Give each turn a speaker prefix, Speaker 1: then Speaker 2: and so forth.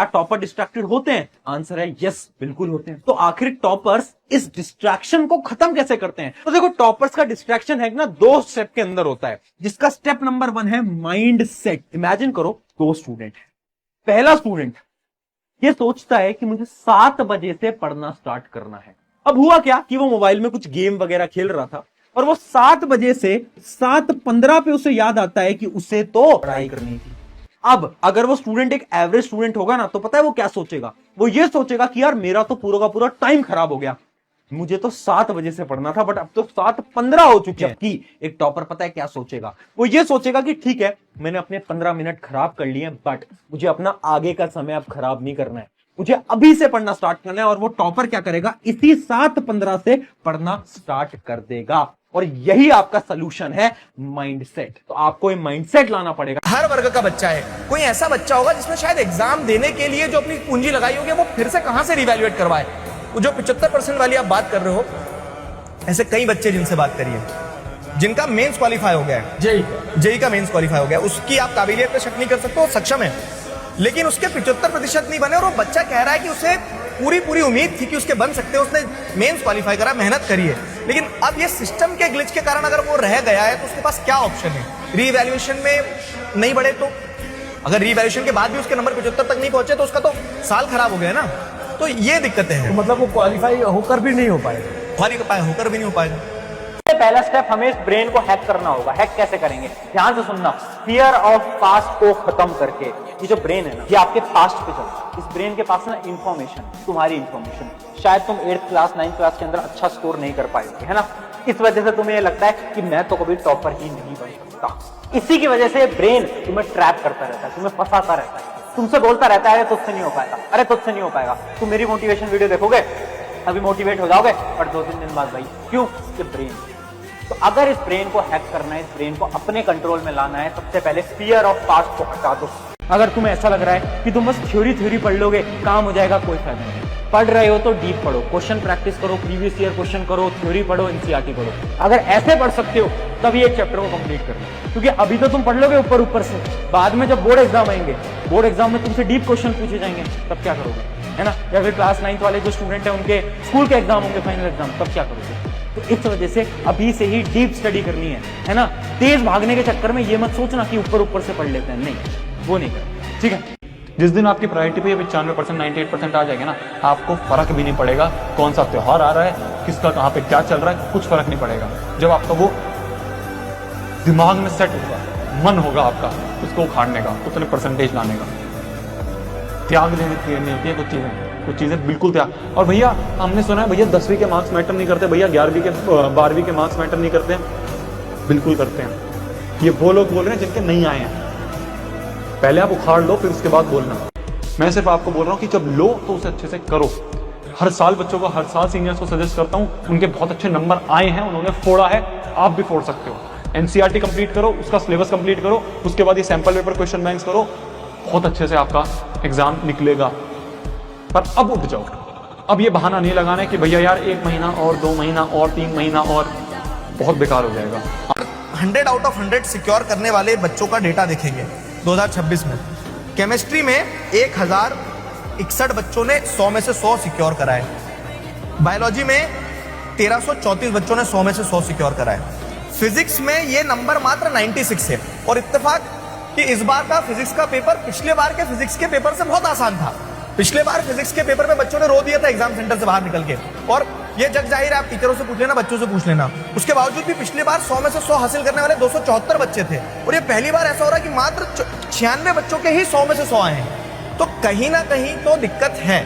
Speaker 1: क्या topper distracted होते हैं? आंसर है यस, बिल्कुल होते हैं। तो आखिर टॉपर्स इस डिस्ट्रैक्शन को खत्म कैसे करते हैं? तो देखो, टॉपर्स का डिस्ट्रैक्शन है ना, 2 स्टेप के अंदर होता है, जिसका स्टेप नंबर 1 है माइंड सेट। इमेजिन करो 2 स्टूडेंट। पहला स्टूडेंट ये सोचता है कि मुझे 7 बजे से पढ़ना स्टार्ट करना है। अब हुआ क्या कि वो मोबाइल में कुछ गेम वगैरह खेल रहा था और वो 7 बजे से 7:15 पे उसे याद आता है कि उसे तो पढ़ाई करनी थी। अब अगर वो स्टूडेंट एक एवरेज स्टूडेंट होगा ना, तो पता है वो क्या सोचेगा? वो ये सोचेगा कि यार मेरा तो पूरा का पूरा टाइम खराब हो गया, मुझे तो 7 बजे से पढ़ना था बट अब तो 7:15 हो चुके हैं। कि एक टॉपर पता है क्या सोचेगा? वो ये सोचेगा कि ठीक है, मैंने अपने 15 मिनट खराब कर लिए बट मुझे अपना आगे का समय अब खराब नहीं करना है, मुझे अभी से पढ़ना स्टार्ट करना है। और वो टॉपर क्या करेगा? इसी 7:15 से पढ़ना स्टार्ट कर देगा। और यही आपका सोल्यूशन है, माइंडसेट। तो आपको ये माइंडसेट लाना पड़ेगा।
Speaker 2: हर वर्ग का बच्चा है, कोई ऐसा बच्चा होगा जिसमें शायद एग्जाम देने के लिए जो अपनी पूंजी लगाई होगी वो फिर से कहां से रिवैल्यूएट करवाए। वो जो 75% वाली आप बात कर रहे हो, ऐसे कई बच्चे जिनसे बात करिए जिनका मेंस क्वालिफाई हो गया है, जेई का मेंस क्वालिफाई हो गया, उसकी आप काबिलियत पे शक नहीं कर सकते, वो सक्षम है, लेकिन उसके 75% नहीं बने और वो बच्चा कह रहा है कि उसे पूरी उम्मीद थी कि उसके बन सकते हैं, उसने मेंस क्वालिफाई करा, मेहनत करी है, लेकिन अब ये सिस्टम के ग्लिच के कारण अगर वो रह गया है तो उसके पास क्या ऑप्शन है? रीवैल्यूएशन में नहीं बढ़े तो, अगर रीवैल्यूएशन के बाद भी उसके नंबर 75 तक नहीं पहुंचे तो उसका तो साल खराब हो गया ना। तो ये दिक्कतें हैं।
Speaker 3: तो मतलब वो क्वालिफाई होकर भी नहीं हो पाएगा,
Speaker 2: होकर भी नहीं हो पाएगा।
Speaker 1: पहला स्टेप, हमें इस ब्रेन को हैक करना होगा। हैक कैसे करेंगे? ध्यान से सुनना। फियर ऑफ पास्ट को खत्म करके, ये जो ब्रेन है ना, ये आपके पास्ट पे चलता है। इस ब्रेन के पास ना इंफॉर्मेशन, तुम्हारी इंफॉर्मेशन, शायद तुम 8th क्लास 9th क्लास के अंदर अच्छा स्कोर नहीं कर पाएगे, है ना, इस वजह से तुम्हें ये लगता है कि मैं तो कभी टॉपर ही नहीं बन सकता। इसी की वजह से ब्रेन तुम्हें ट्रैप करता रहता है, तुम्हें फंसाता रहता है, तुमसे बोलता रहता है अरे तुझसे नहीं हो पाएगा, अरे तुझसे नहीं हो पाएगा। तुम मेरी मोटिवेशन वीडियो देखोगे, अभी मोटिवेट हो जाओगे, पर 2-3 दिन बाद भाई क्यों? ये ब्रेन। तो अगर इस ब्रेन को हैक करना है, इस ब्रेन को अपने कंट्रोल में लाना है, सबसे पहले फियर ऑफ पास्ट को हटा दो। अगर तुम्हें ऐसा लग रहा है कि तुम बस थ्योरी पढ़ लोगे, काम हो जाएगा, कोई फायदा नहीं। पढ़ रहे हो तो डीप पढ़ो, क्वेश्चन प्रैक्टिस करो, प्रीवियस ईयर क्वेश्चन करो, थ्योरी पढ़ो, एनसीईआरटी पढ़ो। अगर ऐसे पढ़ सकते हो तब ये चैप्टर को कंप्लीट कर लो, क्योंकि अभी तो तुम पढ़ लोगे ऊपर से, बाद में जब बोर्ड एग्जाम आएंगे, बोर्ड एग्जाम में तुमसे डीप क्वेश्चन पूछे जाएंगे, तब क्या करोगे, है ना? या फिर क्लास 9th वाले जो स्टूडेंट है, उनके स्कूल के एग्जाम होंगे, फाइनल एग्जाम, तब क्या करोगे? तो इस वजह से अभी से ही डीप स्टडी करनी है ना? तेज भागने के चक्कर में ये मत सोचना कि ऊपर से पढ़ लेते हैं, नहीं, वो नहीं कर, ठीक है?
Speaker 4: जिस दिन आपकी प्रायोरिटी पे 95%, 98% आ जाएगा ना, आपको फर्क भी नहीं पड़ेगा कौन सा त्योहार आ रहा है, किसका कहाँ पे क्या चल रहा है, कुछ फर्क नहीं पड़ेगा। जब आपका वो दिमाग में सेट होगा, मन होगा आपका उसको उखाड़ने का, उतने परसेंटेज लाने का, त्याग देने नहीं होती है कुछ चीजें बिल्कुल त्याग। और भैया हमने सुना है भैया 10वीं के मार्क्स मैटर नहीं करते, भैया 11वीं के 12वीं के मार्क्स मैटर नहीं करते हैं। बिल्कुल करते हैं। ये वो लोग बोल रहे हैं जिनके नहीं आए हैं। पहले आप उखाड़ लो, फिर उसके बाद बोलना। मैं सिर्फ आपको बोल रहा हूँ कि जब लो तो उसे अच्छे से करो। हर साल बच्चों को, हर साल सीनियर्स को सजेस्ट करता हूँ, उनके बहुत अच्छे नंबर आए हैं, उन्होंने फोड़ा है, आप भी फोड़ सकते हो। एनसीईआरटी कंप्लीट करो, उसका सिलेबस कंप्लीट करो, उसके बाद ये सैंपल पेपर क्वेश्चन बैंक्स करो, बहुत अच्छे से आपका एग्जाम निकलेगा। पर अब उठ जाओ, अब ये बहाना नहीं लगाना है कि भैया यार 1 महीना और 2 महीना और 3 महीना और, बहुत बेकार हो जाएगा।
Speaker 2: 100 आउट ऑफ 100 सिक्योर करने वाले बच्चों का डेटा देखेंगे 2026 में। केमिस्ट्री में 1061 बच्चों ने 100 में से 100 सिक्योर कराए। बायोलॉजी में 1334 बच्चों ने 100 में से 100 सिक्योर कराए। फिजिक्स में ये नंबर मात्र 96 है। और इत्तेफाक कि इस बार का फिजिक्स का पेपर पिछले बार के फिजिक्स के पेपर से बहुत आसान था। पिछले बार फिजिक्स के पेपर में बच्चों ने रो दिया था एग्जाम सेंटर से बाहर निकल के, और ये जग जाहिर है, आप टीचरों से पूछ लेना, बच्चों से पूछ लेना। उसके बावजूद भी पिछले बार 100 में से 100 हासिल करने वाले 274 बच्चे थे, और ये पहली बार ऐसा हो रहा है कि मात्र 96 बच्चों के ही 100 में से 100 आए हैं। तो कहीं ना कहीं तो दिक्कत है।